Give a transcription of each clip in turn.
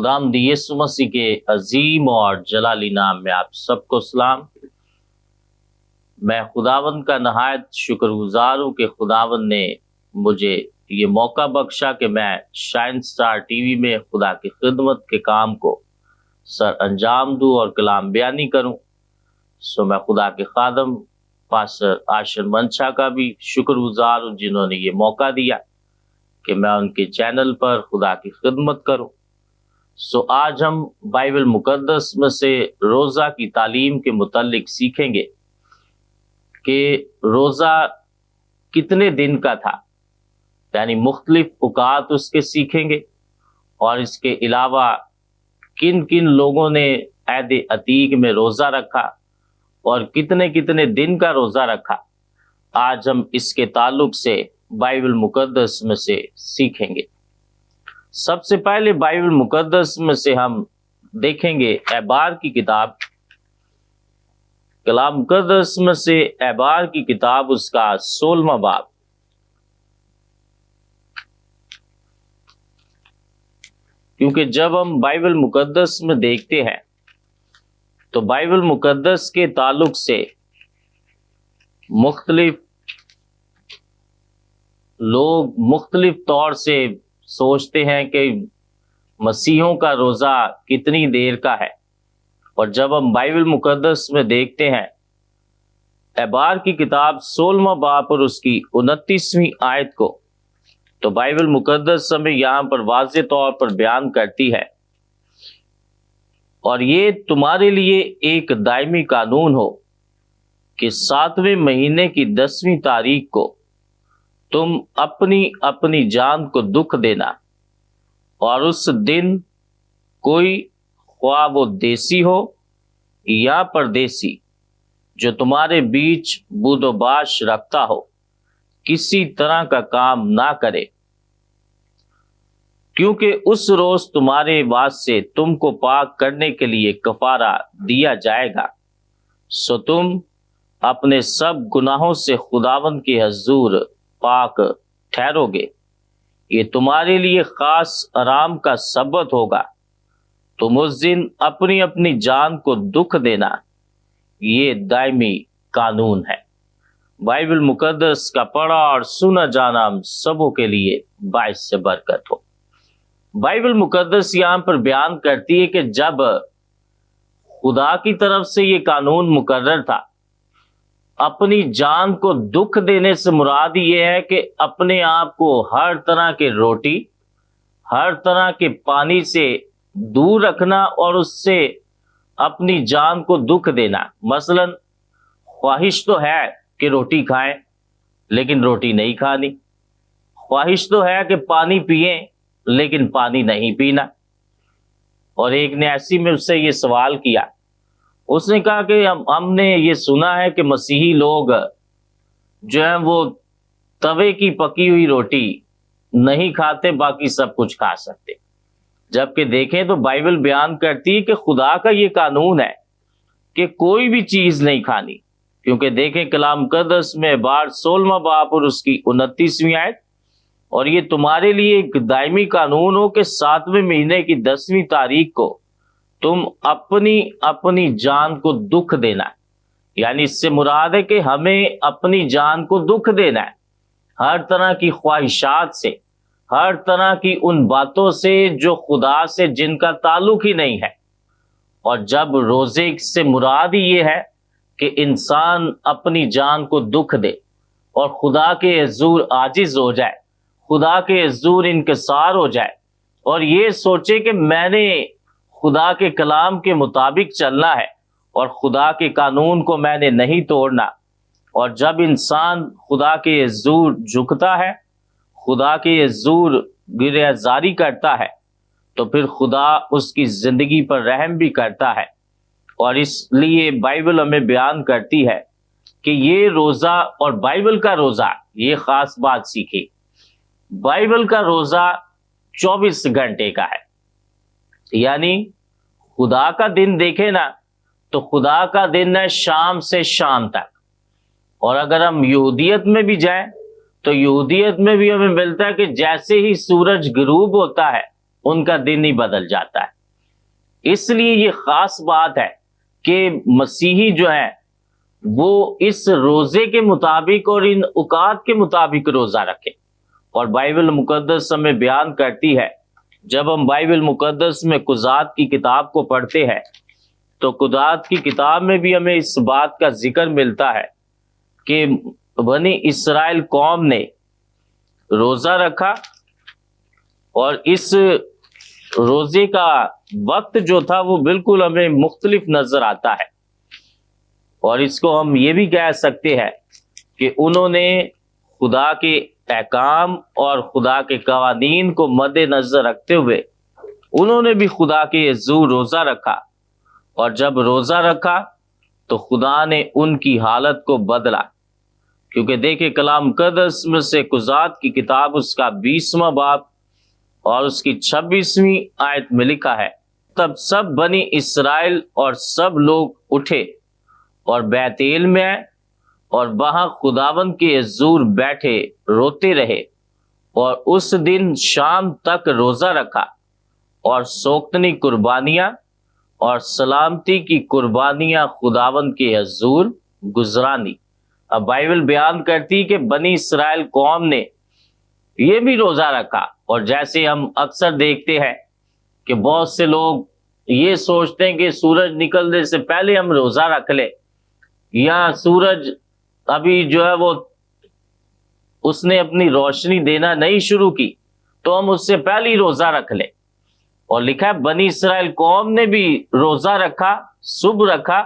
خداوند یسوع مسیح کے عظیم اور جلالی نام میں آپ سب کو سلام۔ میں خداوند کا نہایت شکر گزار ہوں کہ خداوند نے مجھے یہ موقع بخشا کہ میں شائن سٹار ٹی وی میں خدا کی خدمت کے کام کو سر انجام دوں اور کلام بیانی کروں۔ میں خدا کے خادم پاسٹر آشر منشا کا بھی شکر گزار ہوں جنہوں نے یہ موقع دیا کہ میں ان کے چینل پر خدا کی خدمت کروں۔ آج ہم بائبل مقدس میں سے روزہ کی تعلیم کے متعلق سیکھیں گے کہ روزہ کتنے دن کا تھا، یعنی مختلف اوقات اس کے سیکھیں گے، اور اس کے علاوہ کن کن لوگوں نے عہد عتیق میں روزہ رکھا اور کتنے کتنے دن کا روزہ رکھا۔ آج ہم اس کے تعلق سے بائبل مقدس میں سے سیکھیں گے۔ سب سے پہلے بائبل مقدس میں سے ہم دیکھیں گے احبار کی کتاب، کلام مقدس میں سے احبار کی کتاب اس کا 16واں باب۔ کیونکہ جب ہم بائبل مقدس میں دیکھتے ہیں تو بائبل مقدس کے تعلق سے مختلف لوگ مختلف طور سے سوچتے ہیں کہ مسیحوں کا روزہ کتنی دیر کا ہے، اور جب ہم بائبل مقدس میں دیکھتے ہیں احبار کی کتاب 16واں باب اور اس کی 29ویں آیت کو، تو بائبل مقدس ہمیں یہاں پر واضح طور پر بیان کرتی ہے، اور یہ تمہارے لیے ایک دائمی قانون ہو کہ 7ویں مہینے کی 10ویں تاریخ کو تم اپنی اپنی جان کو دکھ دینا، اور اس دن کوئی خواہ وہ دیسی ہو یا پردیسی جو تمہارے بیچ بود و باش رکھتا ہو کسی طرح کا کام نہ کرے، کیونکہ اس روز تمہارے واسطے تم کو پاک کرنے کے لیے کفارہ دیا جائے گا۔ تم اپنے سب گناہوں سے خداوند کے حضور پاک ٹھہرو گے۔ یہ تمہارے لیے خاص آرام کا سبت ہوگا۔ تم اس دن اپنی اپنی جان کو دکھ دینا، یہ دائمی قانون ہے۔ بائبل مقدس کا پڑھا اور سنا جانا ہم سبوں کے لیے باعث سے برکت ہو۔ بائبل مقدس یہاں پر بیان کرتی ہے کہ جب خدا کی طرف سے یہ قانون مقرر تھا، اپنی جان کو دکھ دینے سے مراد یہ ہے کہ اپنے آپ کو ہر طرح کے روٹی، ہر طرح کے پانی سے دور رکھنا اور اس سے اپنی جان کو دکھ دینا۔ مثلا خواہش تو ہے کہ روٹی کھائیں لیکن روٹی نہیں کھانی، خواہش تو ہے کہ پانی پئیں لیکن پانی نہیں پینا۔ اور ایک نے ایسی میں اس سے یہ سوال کیا، اس نے کہا کہ ہم نے یہ سنا ہے کہ مسیحی لوگ جو ہیں وہ توے کی پکی ہوئی روٹی نہیں کھاتے، باقی سب کچھ کھا سکتے، جبکہ دیکھیں تو بائبل بیان کرتی ہے کہ خدا کا یہ قانون ہے کہ کوئی بھی چیز نہیں کھانی۔ کیونکہ دیکھیں کلام مقدس میں احبار 16واں باب اور اس کی 29ویں آیت، اور یہ تمہارے لیے ایک دائمی قانون ہو کہ 7ویں مہینے کی 10ویں تاریخ کو تم اپنی اپنی جان کو دکھ دینا، یعنی اس سے مراد ہے کہ ہمیں اپنی جان کو دکھ دینا ہے، ہر طرح کی خواہشات سے، ہر طرح کی ان باتوں سے جو خدا سے جن کا تعلق ہی نہیں ہے۔ اور جب روزے سے مراد ہی یہ ہے کہ انسان اپنی جان کو دکھ دے اور خدا کے حضور عاجز ہو جائے، خدا کے حضور انکسار ہو جائے، اور یہ سوچے کہ میں نے خدا کے کلام کے مطابق چلنا ہے اور خدا کے قانون کو میں نے نہیں توڑنا۔ اور جب انسان خدا کے حضور جھکتا ہے، خدا کے حضور گریہ زاری کرتا ہے، تو پھر خدا اس کی زندگی پر رحم بھی کرتا ہے۔ اور اس لیے بائبل ہمیں بیان کرتی ہے کہ یہ روزہ، اور بائبل کا روزہ، یہ خاص بات سیکھی، بائبل کا روزہ 24 گھنٹے کا ہے، یعنی خدا کا دن دیکھے نا تو خدا کا دن ہے شام سے شام تک۔ اور اگر ہم یہودیت میں بھی جائیں تو یہودیت میں بھی ہمیں ملتا ہے کہ جیسے ہی سورج غروب ہوتا ہے ان کا دن ہی بدل جاتا ہے۔ اس لیے یہ خاص بات ہے کہ مسیحی جو ہے وہ اس روزے کے مطابق اور ان اوقات کے مطابق روزہ رکھے۔ اور بائبل مقدس ہمیں بیان کرتی ہے، جب ہم بائبل مقدس میں قضات کی کتاب کو پڑھتے ہیں تو قضات کی کتاب میں بھی ہمیں اس بات کا ذکر ملتا ہے کہ بنی اسرائیل قوم نے روزہ رکھا، اور اس روزے کا وقت جو تھا وہ بالکل ہمیں مختلف نظر آتا ہے، اور اس کو ہم یہ بھی کہہ سکتے ہیں کہ انہوں نے خدا کے احکام اور خدا کے قوانین کو مد نظر رکھتے ہوئے انہوں نے بھی خدا کے حضور روزہ رکھا، اور جب روزہ رکھا تو خدا نے ان کی حالت کو بدلا۔ کیونکہ دیکھیں کلام مقدس میں سے قضات کی کتاب اس کا 20واں باب اور اس کی 26ویں آیت میں لکھا ہے، تب سب بنی اسرائیل اور سب لوگ اٹھے اور بیت ایل میں آئے، اور وہاں خداوند کے حضور بیٹھے روتے رہے، اور اس دن شام تک روزہ رکھا، اور سوگندی قربانیاں اور سلامتی کی قربانیاں خداوند کے حضور گزرانی۔ اب بائبل بیان کرتی کہ بنی اسرائیل قوم نے یہ بھی روزہ رکھا، اور جیسے ہم اکثر دیکھتے ہیں کہ بہت سے لوگ یہ سوچتے ہیں کہ سورج نکلنے سے پہلے ہم روزہ رکھ لیں، یا سورج ابھی جو ہے وہ اس نے اپنی روشنی دینا نہیں شروع کی تو ہم اس سے پہلے ہی روزہ رکھ لیں۔ اور لکھا ہے بنی اسرائیل قوم نے بھی روزہ رکھا، صبح رکھا،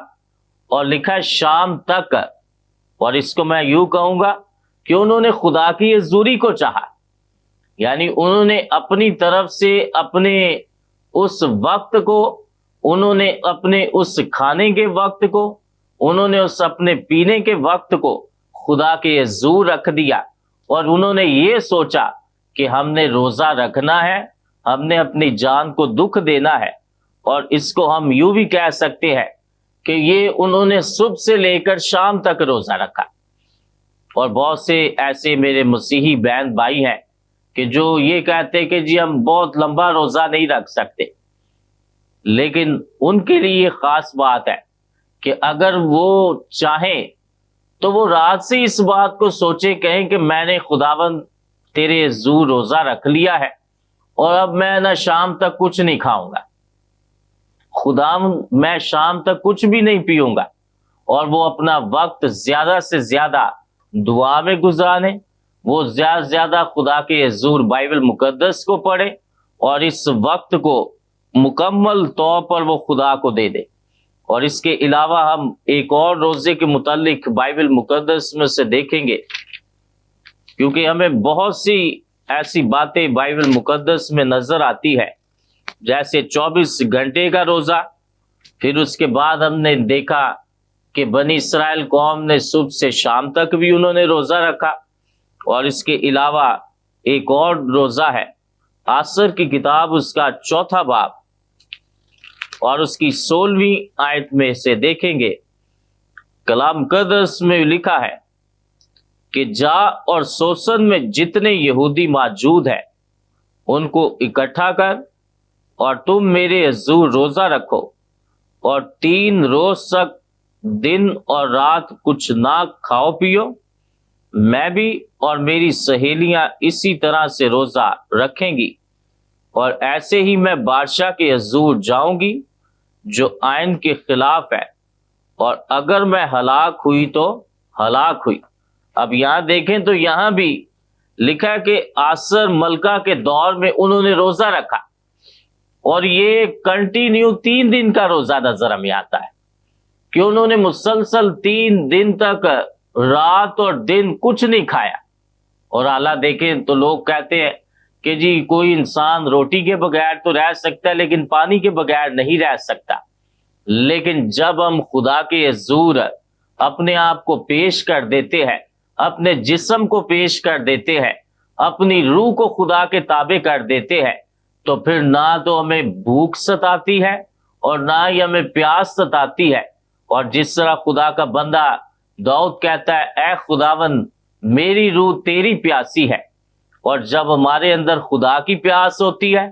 اور لکھا ہے شام تک۔ اور اس کو میں یوں کہوں گا کہ انہوں نے خدا کی حضوری کو چاہا، یعنی انہوں نے اپنی طرف سے اپنے اس وقت کو، انہوں نے اپنے اس کھانے کے وقت کو، انہوں نے اس اپنے پینے کے وقت کو خدا کے حضور رکھ دیا، اور انہوں نے یہ سوچا کہ ہم نے روزہ رکھنا ہے، ہم نے اپنی جان کو دکھ دینا ہے۔ اور اس کو ہم یوں بھی کہہ سکتے ہیں کہ یہ انہوں نے صبح سے لے کر شام تک روزہ رکھا۔ اور بہت سے ایسے میرے مسیحی بہن بھائی ہیں کہ جو یہ کہتے کہ جی ہم بہت لمبا روزہ نہیں رکھ سکتے، لیکن ان کے لیے یہ خاص بات ہے کہ اگر وہ چاہیں تو وہ رات سے اس بات کو سوچے، کہیں کہ میں نے خداوند تیرے حضور روزہ رکھ لیا ہے، اور اب میں نہ شام تک کچھ نہیں کھاؤں گا، خداوند میں شام تک کچھ بھی نہیں پیوں گا، اور وہ اپنا وقت زیادہ سے زیادہ دعا میں گزارے، وہ زیادہ سے زیادہ خدا کے حضور بائبل مقدس کو پڑھے، اور اس وقت کو مکمل طور پر وہ خدا کو دے دے۔ اور اس کے علاوہ ہم ایک اور روزے کے متعلق بائبل مقدس میں سے دیکھیں گے، کیونکہ ہمیں بہت سی ایسی باتیں بائبل مقدس میں نظر آتی ہے، جیسے 24 گھنٹے کا روزہ۔ پھر اس کے بعد ہم نے دیکھا کہ بنی اسرائیل قوم نے صبح سے شام تک بھی انہوں نے روزہ رکھا، اور اس کے علاوہ ایک اور روزہ ہے عصر کی کتاب اس کا 4واں باب اور اس کی 16ویں آیت میں سے دیکھیں گے، کلام مقدس میں لکھا ہے کہ جا اور سوسن میں جتنے یہودی موجود ہیں ان کو اکٹھا کر، اور تم میرے حضور روزہ رکھو، اور 3 روز تک دن اور رات کچھ نہ کھاؤ پیو۔ میں بھی اور میری سہیلیاں اسی طرح سے روزہ رکھیں گی، اور ایسے ہی میں بادشاہ کے حضور جاؤں گی جو آئین کے خلاف ہے، اور اگر میں ہلاک ہوئی تو ہلاک ہوئی۔ اب یہاں دیکھیں تو یہاں بھی لکھا ہے کہ عصر ملکہ کے دور میں انہوں نے روزہ رکھا، اور یہ کنٹینیو 3 دن کا روزہ نظر ہمیں آتا ہے کہ انہوں نے مسلسل 3 دن تک رات اور دن کچھ نہیں کھایا۔ اور اعلیٰ دیکھیں تو لوگ کہتے ہیں کہ جی کوئی انسان روٹی کے بغیر تو رہ سکتا ہے لیکن پانی کے بغیر نہیں رہ سکتا۔ لیکن جب ہم خدا کے حضور اپنے آپ کو پیش کر دیتے ہیں، اپنے جسم کو پیش کر دیتے ہیں، اپنی روح کو خدا کے تابع کر دیتے ہیں، تو پھر نہ تو ہمیں بھوک ستاتی ہے اور نہ ہی ہمیں پیاس ستاتی ہے۔ اور جس طرح خدا کا بندہ داؤد کہتا ہے، اے خداوند میری روح تیری پیاسی ہے۔ اور جب ہمارے اندر خدا کی پیاس ہوتی ہے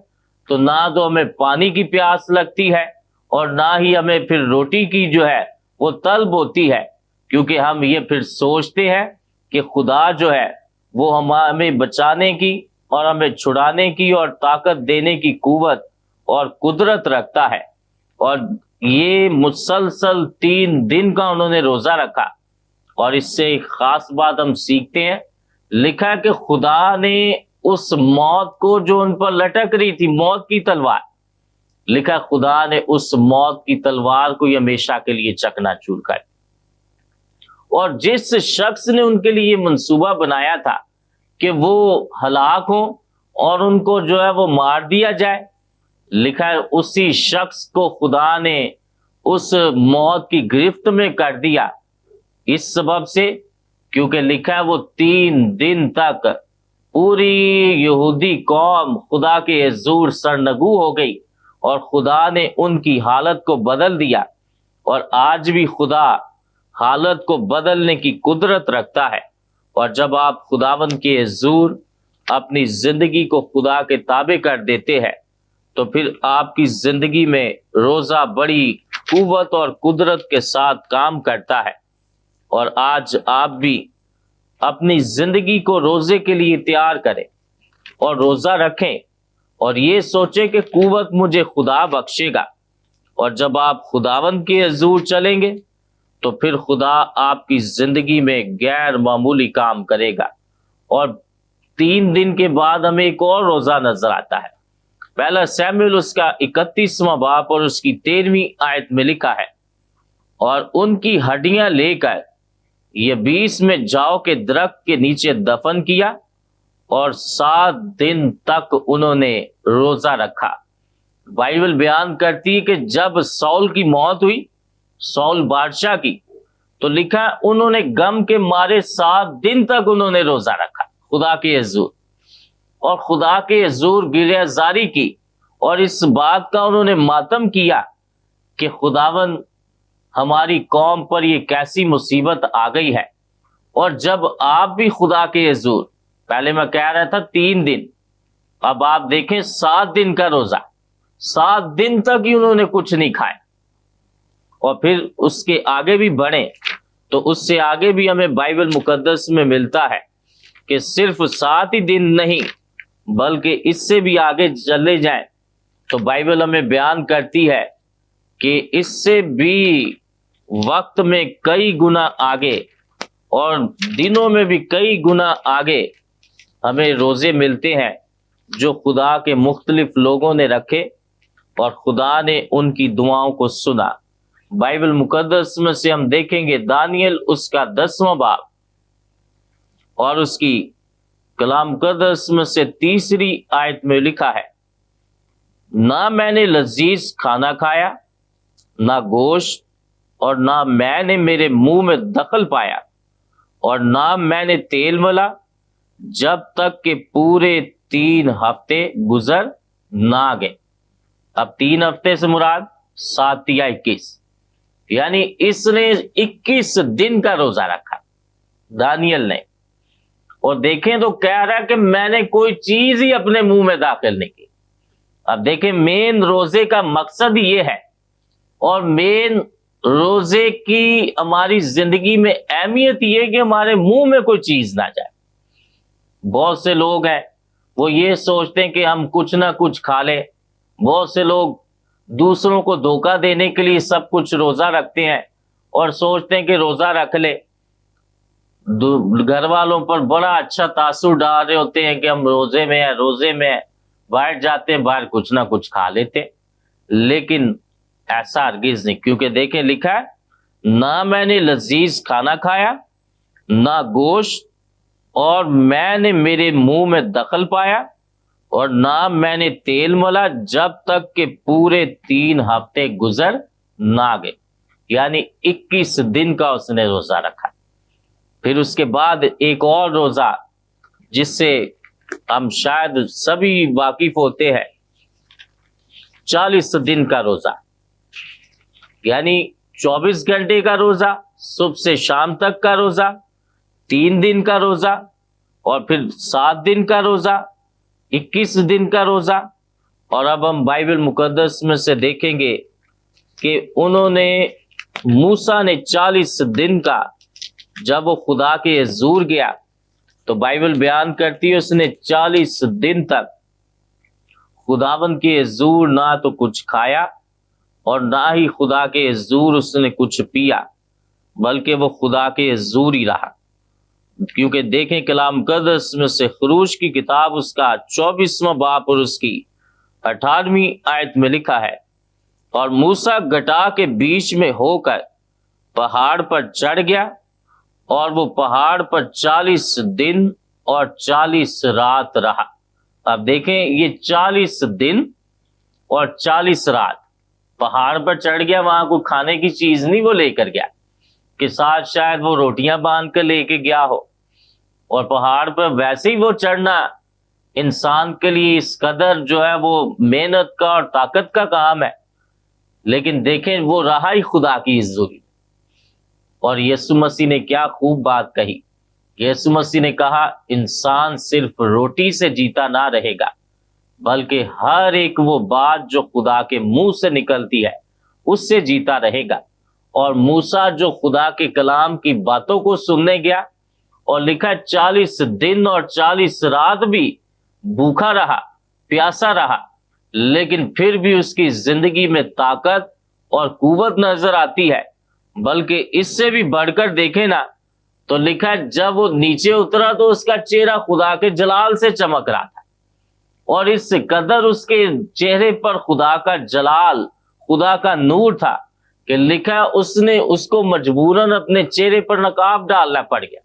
تو نہ تو ہمیں پانی کی پیاس لگتی ہے اور نہ ہی ہمیں پھر روٹی کی جو ہے وہ طلب ہوتی ہے، کیونکہ ہم یہ پھر سوچتے ہیں کہ خدا جو ہے وہ ہمیں بچانے کی اور ہمیں چھڑانے کی اور طاقت دینے کی قوت اور قدرت رکھتا ہے۔ اور یہ مسلسل 3 دن کا انہوں نے روزہ رکھا، اور اس سے ایک خاص بات ہم سیکھتے ہیں، لکھا ہے کہ خدا نے اس موت کو جو ان پر لٹک رہی تھی، موت کی تلوار، لکھا خدا نے اس موت کی تلوار کو ہمیشہ کے لیے چکنا چور کر، اور جس شخص نے ان کے لیے یہ منصوبہ بنایا تھا کہ وہ ہلاک ہوں اور ان کو جو ہے وہ مار دیا جائے، لکھا ہے اسی شخص کو خدا نے اس موت کی گرفت میں کر دیا، اس سبب سے کیونکہ لکھا ہے وہ 3 دن تک پوری یہودی قوم خدا کے حضور سرنگو ہو گئی، اور خدا نے ان کی حالت کو بدل دیا، اور آج بھی خدا حالت کو بدلنے کی قدرت رکھتا ہے۔ اور جب آپ خداوند کے حضور اپنی زندگی کو خدا کے تابع کر دیتے ہیں تو پھر آپ کی زندگی میں روزہ بڑی قوت اور قدرت کے ساتھ کام کرتا ہے۔ اور آج آپ بھی اپنی زندگی کو روزے کے لیے تیار کریں اور روزہ رکھیں، اور یہ سوچیں کہ قوت مجھے خدا بخشے گا، اور جب آپ خداوند کے حضور چلیں گے تو پھر خدا آپ کی زندگی میں غیر معمولی کام کرے گا۔ اور 3 دن کے بعد ہمیں ایک اور روزہ نظر آتا ہے، پہلا سیموئیل اس کا 31واں باب اور اس کی 13ویں آیت میں لکھا ہے، اور ان کی ہڈیاں لے کر یہ 20 میں جاؤ کے درخت کے نیچے دفن کیا، اور 7 دن تک انہوں نے روزہ رکھا۔ بائبل بیان کرتی ہے کہ جب سول کی موت ہوئی، سول بادشاہ کی، تو لکھا انہوں نے غم کے مارے 7 دن تک انہوں نے روزہ رکھا خدا کے حضور، اور خدا کے حضور گریہ زاری کی، اور اس بات کا انہوں نے ماتم کیا کہ خداوند ہماری قوم پر یہ کیسی مصیبت آ گئی ہے۔ اور جب آپ بھی خدا کے حضور، پہلے میں کہہ رہا تھا 3 دن، اب آپ دیکھیں 7 دن کا روزہ، 7 دن تک ہی انہوں نے کچھ نہیں کھایا، اور پھر اس کے آگے بھی بڑھیں تو اس سے آگے بھی ہمیں بائبل مقدس میں ملتا ہے کہ صرف 7 ہی دن نہیں بلکہ اس سے بھی آگے چلے جائیں تو بائبل ہمیں بیان کرتی ہے کہ اس سے بھی وقت میں کئی گنا آگے اور دنوں میں بھی کئی گنا آگے ہمیں روزے ملتے ہیں جو خدا کے مختلف لوگوں نے رکھے، اور خدا نے ان کی دعاؤں کو سنا۔ بائبل مقدس میں سے ہم دیکھیں گے دانیل اس کا 10واں باب اور اس کی کلام مقدس میں سے 3 آیت میں لکھا ہے، نہ میں نے لذیذ کھانا کھایا، نہ گوشت، اور نہ میں نے میرے منہ میں دخل پایا، اور نہ میں نے تیل ملا، جب تک کہ پورے 3 ہفتے گزر نہ گئے۔ اب 3 ہفتے سے مراد 7 یا 21، یعنی اس نے 21 دن کا روزہ رکھا دانیل نے، اور دیکھیں تو کہہ رہا ہے کہ میں نے کوئی چیز ہی اپنے منہ میں داخل نہیں کی۔ اب دیکھیں مین روزے کا مقصد یہ ہے، اور مین روزے کی ہماری زندگی میں اہمیت یہ ہے کہ ہمارے منہ میں کوئی چیز نہ جائے۔ بہت سے لوگ ہیں وہ یہ سوچتے ہیں کہ ہم کچھ نہ کچھ کھا لیں، بہت سے لوگ دوسروں کو دھوکہ دینے کے لیے سب کچھ روزہ رکھتے ہیں اور سوچتے ہیں کہ روزہ رکھ لے، گھر والوں پر بڑا اچھا تاثر ڈال رہے ہوتے ہیں کہ ہم روزے میں ہیں، روزے میں ہیں، باہر جاتے ہیں، باہر کچھ نہ کچھ کھا لیتے، لیکن ایسا ہرگز نہیں، کیونکہ دیکھیں لکھا ہے نہ میں نے لذیذ کھانا کھایا، نہ گوشت، اور میں نے میرے منہ میں دخل پایا، اور نہ میں نے تیل ملا، جب تک کہ پورے 3 ہفتے گزر نہ گئے، یعنی 21 دن کا اس نے روزہ رکھا۔ پھر اس کے بعد ایک اور روزہ جس سے ہم شاید سبھی واقف ہوتے ہیں، 40 دن کا روزہ، یعنی 24 گھنٹے کا روزہ، صبح سے شام تک کا روزہ، 3 دن کا روزہ، اور پھر 7 دن کا روزہ، 21 دن کا روزہ، اور اب ہم بائبل مقدس میں سے دیکھیں گے کہ انہوں نے موسیٰ نے 40 دن کا جب وہ خدا کے حضور گیا تو بائبل بیان کرتی ہے اس نے 40 دن تک خداوند کے حضور نہ تو کچھ کھایا اور نہ ہی خدا کے حضور اس نے کچھ پیا، بلکہ وہ خدا کے حضور ہی رہا۔ کیونکہ دیکھیں کلام مقدس میں سے خروج کی کتاب اس کا 24واں باب اور اس کی 18ویں آیت میں لکھا ہے، اور موسیٰ گٹا کے بیچ میں ہو کر پہاڑ پر چڑھ گیا، اور وہ پہاڑ پر 40 دن اور 40 رات رہا۔ اب دیکھیں یہ 40 دن اور 40 رات پہاڑ پر چڑھ گیا، وہاں کوئی کھانے کی چیز نہیں وہ لے کر گیا کہ ساتھ شاید وہ روٹیاں باندھ کر لے کے گیا ہو، اور پہاڑ پر ویسے ہی وہ چڑھنا انسان کے لیے اس قدر جو ہے وہ محنت کا اور طاقت کا کام ہے، لیکن دیکھیں وہ رہا ہی خدا کی حضوری۔ اور یسوع مسیح نے کیا خوب بات کہی، یسوع مسیح نے کہا انسان صرف روٹی سے جیتا نہ رہے گا بلکہ ہر ایک وہ بات جو خدا کے منہ سے نکلتی ہے اس سے جیتا رہے گا۔ اور موسیٰ جو خدا کے کلام کی باتوں کو سننے گیا، اور لکھا 40 دن اور 40 رات بھی بھوکا رہا، پیاسا رہا، لیکن پھر بھی اس کی زندگی میں طاقت اور قوت نظر آتی ہے۔ بلکہ اس سے بھی بڑھ کر دیکھیں نا تو لکھا ہے جب وہ نیچے اترا تو اس کا چہرہ خدا کے جلال سے چمک رہا تھا، اور اس قدر اس کے چہرے پر خدا کا جلال، خدا کا نور تھا کہ لکھا ہے اس کو مجبوراً اپنے چہرے پر نقاب ڈالنا پڑ گیا۔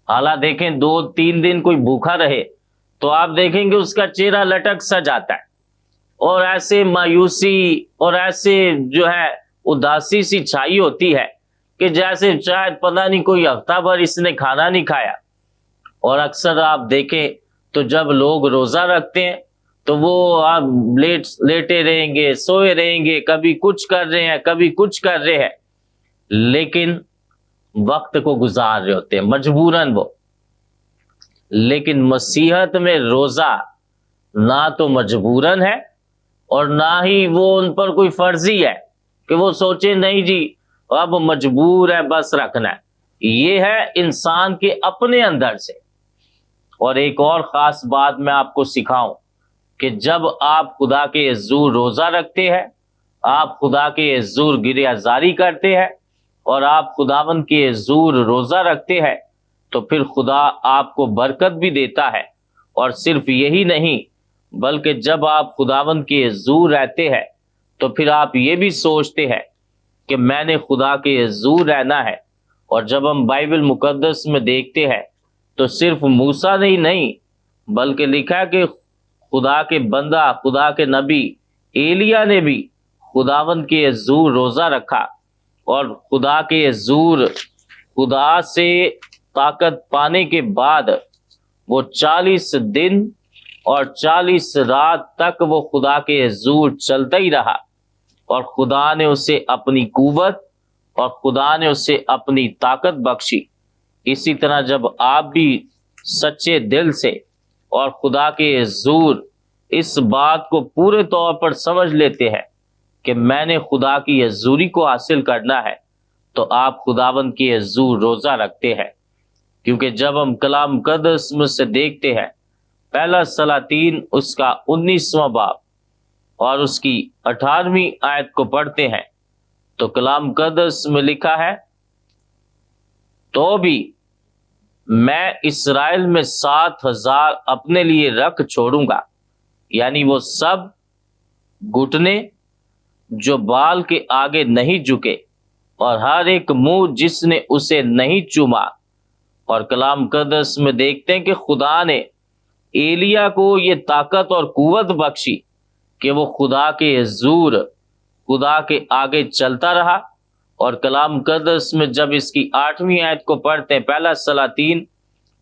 حالانکہ دیکھیں 2-3 دن کوئی بھوکا رہے تو آپ دیکھیں گے اس کا چہرہ لٹک سا جاتا ہے، اور ایسے مایوسی اور ایسے جو ہے اداسی سی چھائی ہوتی ہے کہ جیسے شاید پتہ نہیں کوئی ہفتہ بھر اس نے کھانا نہیں کھایا۔ اور اکثر آپ دیکھیں تو جب لوگ روزہ رکھتے ہیں تو وہ آپ لیٹے رہیں گے، سوئے رہیں گے، کبھی کچھ کر رہے ہیں کبھی کچھ کر رہے ہیں، لیکن وقت کو گزار رہے ہوتے ہیں مجبوراً وہ۔ لیکن مسیحت میں روزہ نہ تو مجبوراً ہے اور نہ ہی وہ ان پر کوئی فرضی ہے کہ وہ سوچیں نہیں جی اب مجبور ہے بس رکھنا ہے۔ یہ ہے انسان کے اپنے اندر سے۔ اور ایک اور خاص بات میں آپ کو سکھاؤں کہ جب آپ خدا کے حضور روزہ رکھتے ہیں، آپ خدا کے حضور گریہ زاری کرتے ہیں، اور آپ خداوند کے حضور روزہ رکھتے ہیں تو پھر خدا آپ کو برکت بھی دیتا ہے۔ اور صرف یہی نہیں بلکہ جب آپ خداوند کے حضور رہتے ہیں تو پھر آپ یہ بھی سوچتے ہیں کہ میں نے خدا کے حضور رہنا ہے۔ اور جب ہم بائبل مقدس میں دیکھتے ہیں تو صرف موسیٰ نے ہی نہیں بلکہ لکھا ہے کہ خدا کے بندہ، خدا کے نبی ایلیاہ نے بھی خداوند کے حضور روزہ رکھا، اور خدا کے حضور خدا سے طاقت پانے کے بعد وہ 40 دن اور 40 رات تک وہ خدا کے حضور چلتا ہی رہا، اور خدا نے اسے اپنی قوت اور خدا نے اسے اپنی طاقت بخشی۔ اسی طرح جب آپ بھی سچے دل سے اور خدا کے حضور اس بات کو پورے طور پر سمجھ لیتے ہیں کہ میں نے خدا کی حضوری کو حاصل کرنا ہے، تو آپ خداوند کی حضور روزہ رکھتے ہیں۔ کیونکہ جب ہم کلام مقدس میں سے دیکھتے ہیں پہلا سلاطین اس کا 19واں باب اور اس کی 18ویں آیت کو پڑھتے ہیں تو کلام مقدس میں لکھا ہے، تو بھی میں اسرائیل میں 7,000 اپنے لیے رکھ چھوڑوں گا، یعنی وہ سب گھٹنے جو بال کے آگے نہیں جھکے، اور ہر ایک منہ جس نے اسے نہیں چوما۔ اور کلام مقدس میں دیکھتے ہیں کہ خدا نے ایلیاہ کو یہ طاقت اور قوت بخشی کہ وہ خدا کے حضور خدا کے آگے چلتا رہا۔ اور کلام مقدس میں جب اس کی 8ویں آیت کو پڑھتے ہیں، پہلا سلاطین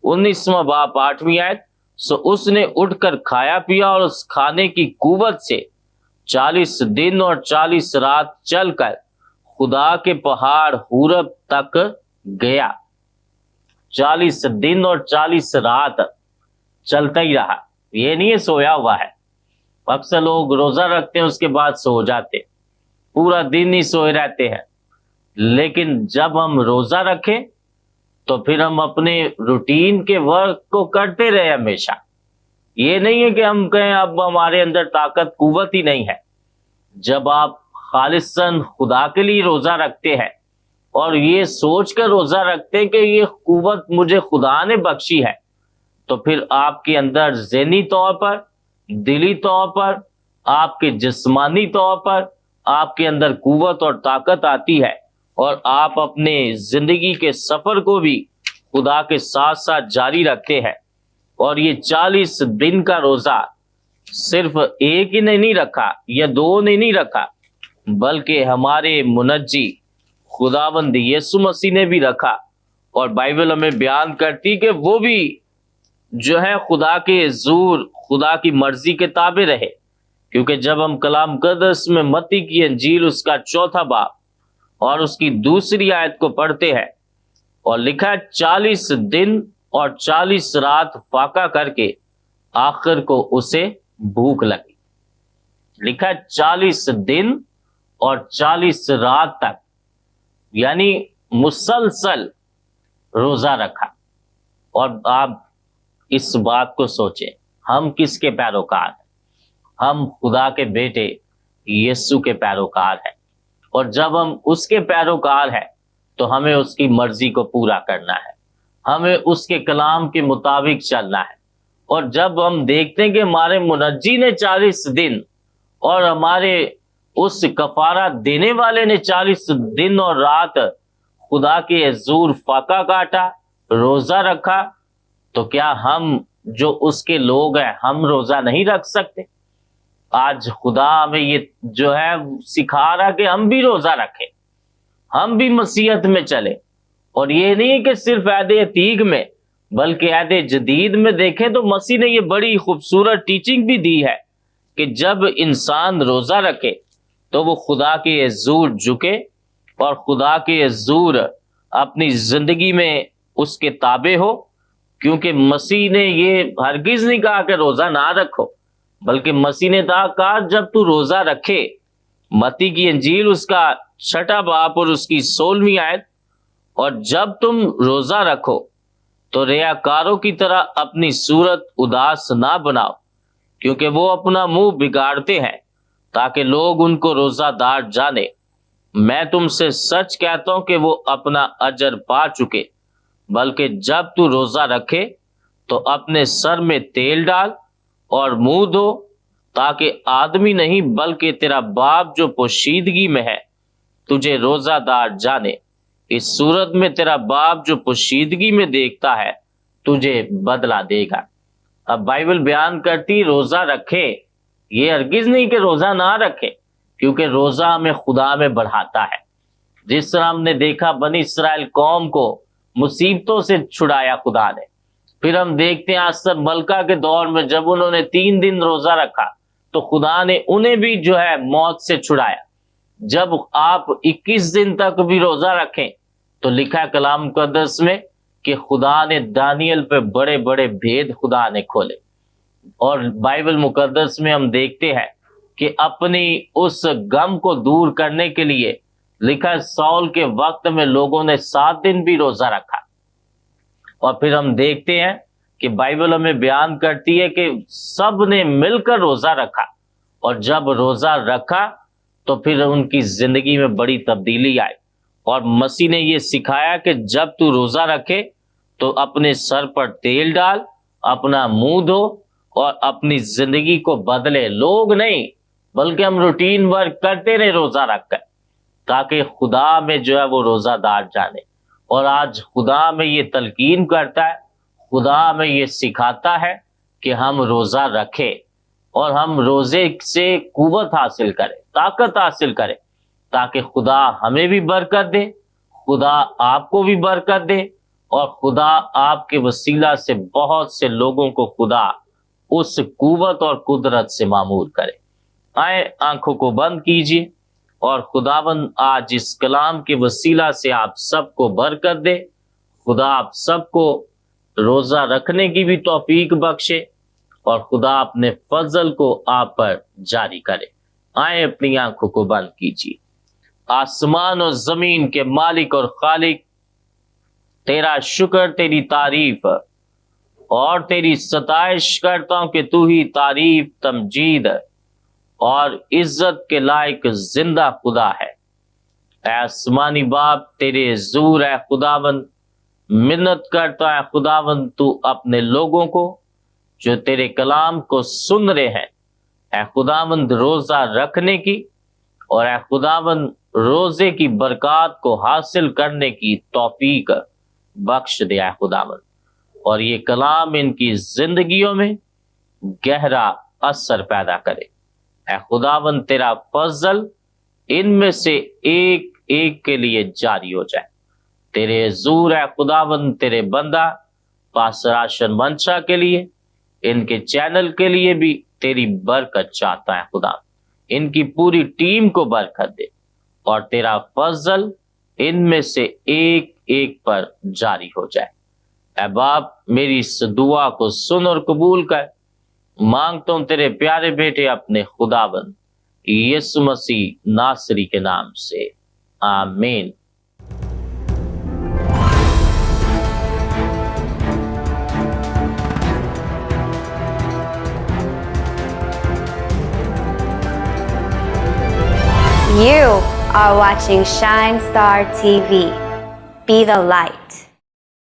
19واں باب 8ویں آیت، سو اس نے اٹھ کر کھایا پیا اور اس کھانے کی قوت سے 40 دن اور 40 رات چل کر خدا کے پہاڑ حورب تک گیا۔ 40 دن اور 40 رات چلتا ہی رہا، یہ نہیں سویا ہوا ہے۔ اکثر لوگ روزہ رکھتے ہیں اس کے بعد سو جاتے ہیں، پورا دن ہی سوئے رہتے ہیں۔ لیکن جب ہم روزہ رکھیں تو پھر ہم اپنے روٹین کے ورک کو کرتے رہے ہمیشہ۔ یہ نہیں ہے کہ ہم کہیں اب ہمارے اندر طاقت قوت ہی نہیں ہے۔ جب آپ خالصاً خدا کے لیے روزہ رکھتے ہیں اور یہ سوچ کر روزہ رکھتے ہیں کہ یہ قوت مجھے خدا نے بخشی ہے، تو پھر آپ کے اندر ذہنی طور پر، دلی طور پر، آپ کے جسمانی طور پر آپ کے اندر قوت اور طاقت آتی ہے، اور آپ اپنے زندگی کے سفر کو بھی خدا کے ساتھ ساتھ جاری رکھتے ہیں۔ اور یہ 40 دن کا روزہ صرف ایک ہی نے نہیں رکھا یا دو نے نہیں رکھا، بلکہ ہمارے منجی خداوند یسوع مسیح نے بھی رکھا۔ اور بائبل ہمیں بیان کرتی کہ وہ بھی جو ہے خدا کے حضور، خدا کی مرضی کے تابع رہے، کیونکہ جب ہم کلام مقدس میں متی کی انجیل اس کا 4 باب اور اس کی 2 آیت کو پڑھتے ہیں، اور لکھا ہے 40 دن اور 40 رات فاقہ کر کے آخر کو اسے بھوک لگی۔ لکھا ہے 40 دن اور 40 رات تک، یعنی مسلسل روزہ رکھا۔ اور آپ اس بات کو سوچیں، ہم کس کے پیروکار ہیں؟ ہم خدا کے بیٹے یسوع کے پیروکار ہیں، اور جب ہم اس کے پیروکار ہیں تو ہمیں اس کی مرضی کو پورا کرنا ہے، ہمیں اس کے کلام کے مطابق چلنا ہے۔ اور جب ہم دیکھتے ہیں کہ ہمارے منجی نے 40 دن اور ہمارے اس کفارہ دینے والے نے 40 دن اور رات خدا کے حضور فاقہ کاٹا، روزہ رکھا، تو کیا ہم جو اس کے لوگ ہیں ہم روزہ نہیں رکھ سکتے؟ آج خدا ہمیں یہ جو ہے سکھا رہا کہ ہم بھی روزہ رکھیں، ہم بھی مسیحت میں چلیں۔ اور یہ نہیں کہ صرف عہد عتیق میں، بلکہ عہد جدید میں دیکھیں تو مسیح نے یہ بڑی خوبصورت ٹیچنگ بھی دی ہے کہ جب انسان روزہ رکھے تو وہ خدا کے حضور جھکے، اور خدا کے حضور اپنی زندگی میں اس کے تابع ہو، کیونکہ مسیح نے یہ ہرگز نہیں کہا کہ روزہ نہ رکھو، بلکہ مسیح نے کہا جب تو روزہ رکھے۔ متی کی انجیل اس کا 6 باب اور اس کی 16 آیت، اور جب تم روزہ رکھو تو ریاکاروں کی طرح اپنی صورت اداس نہ بناؤ، کیونکہ وہ اپنا منہ بگاڑتے ہیں تاکہ لوگ ان کو روزہ دار جانے۔ میں تم سے سچ کہتا ہوں کہ وہ اپنا اجر پا چکے۔ بلکہ جب تو روزہ رکھے تو اپنے سر میں تیل ڈال اور منہ دھو، تاکہ آدمی نہیں بلکہ تیرا باپ جو پوشیدگی میں ہے تجھے روزہ دار جانے۔ اس صورت میں تیرا باپ جو پوشیدگی میں دیکھتا ہے تجھے بدلہ دے گا۔ اب بائبل بیان کرتی روزہ رکھے، یہ ہرگز نہیں کہ روزہ نہ رکھے، کیونکہ روزہ ہمیں خدا میں بڑھاتا ہے۔ جس طرح ہم نے دیکھا بنی اسرائیل قوم کو مصیبتوں سے چھڑایا خدا نے، پھر ہم دیکھتے ہیں آسر ملکہ کے دور میں جب انہوں نے 3 دن روزہ رکھا تو خدا نے انہیں بھی جو ہے موت سے چھڑایا۔ جب آپ 21 دن تک بھی روزہ رکھیں تو لکھا ہے کلام مقدس میں کہ خدا نے دانیل پہ بڑے بڑے بھید خدا نے کھولے۔ اور بائبل مقدس میں ہم دیکھتے ہیں کہ اپنی اس غم کو دور کرنے کے لیے لکھا ہے سول کے وقت میں لوگوں نے 7 دن بھی روزہ رکھا۔ اور پھر ہم دیکھتے ہیں کہ بائبل ہمیں بیان کرتی ہے کہ سب نے مل کر روزہ رکھا، اور جب روزہ رکھا تو پھر ان کی زندگی میں بڑی تبدیلی آئی۔ اور مسیح نے یہ سکھایا کہ جب تو روزہ رکھے تو اپنے سر پر تیل ڈال، اپنا منہ دھو اور اپنی زندگی کو بدلے۔ لوگ نہیں بلکہ ہم روٹین ورک کرتے رہے روزہ رکھ کر، تاکہ خدا میں جو ہے وہ روزہ دار جانے۔ اور آج خدا میں یہ تلقین کرتا ہے، خدا میں یہ سکھاتا ہے کہ ہم روزہ رکھیں اور ہم روزے سے قوت حاصل کریں، طاقت حاصل کریں، تاکہ خدا ہمیں بھی برکت دے، خدا آپ کو بھی برکت دے، اور خدا آپ کے وسیلہ سے بہت سے لوگوں کو خدا اس قوت اور قدرت سے معمور کرے۔ آئیں آنکھوں کو بند کیجیے، اور خداوند آج اس کلام کے وسیلہ سے آپ سب کو برکت دے۔ خدا آپ سب کو روزہ رکھنے کی بھی توفیق بخشے، اور خدا اپنے فضل کو آپ پر جاری کرے۔ آئیں اپنی آنکھوں کو بند کیجیے۔ آسمان اور زمین کے مالک اور خالق، تیرا شکر، تیری تعریف اور تیری ستائش کرتا ہوں کہ تو ہی تعریف، تمجید اور عزت کے لائق زندہ خدا ہے۔ اے آسمانی باپ، تیرے حضور اے خداوند منت کرتا ہے خداوند، تو اپنے لوگوں کو جو تیرے کلام کو سن رہے ہیں، اے خداوند روزہ رکھنے کی اور اے خداوند روزے کی برکات کو حاصل کرنے کی توفیق بخش دے اے خداوند، اور یہ کلام ان کی زندگیوں میں گہرا اثر پیدا کرے۔ اے خداوند تیرا فضل ان میں سے ایک ایک کے لیے جاری ہو جائے۔ تیرے حضور اے خداوند تیرے بندہ پاسٹر آشن منشا کے لیے، ان کے چینل کے لیے بھی تیری برکت چاہتا ہے خدا، ان کی پوری ٹیم کو برکت دے اور تیرا فضل ان میں سے ایک ایک پر جاری ہو جائے۔ اے باپ، میری اس دعا کو سن اور قبول کر، مانگتا ہوں تیرے پیارے بیٹے اپنے خداوند یسوع مسیح ناصری کے نام سے، آمین۔ You are watching Shine Star TV. Be the light.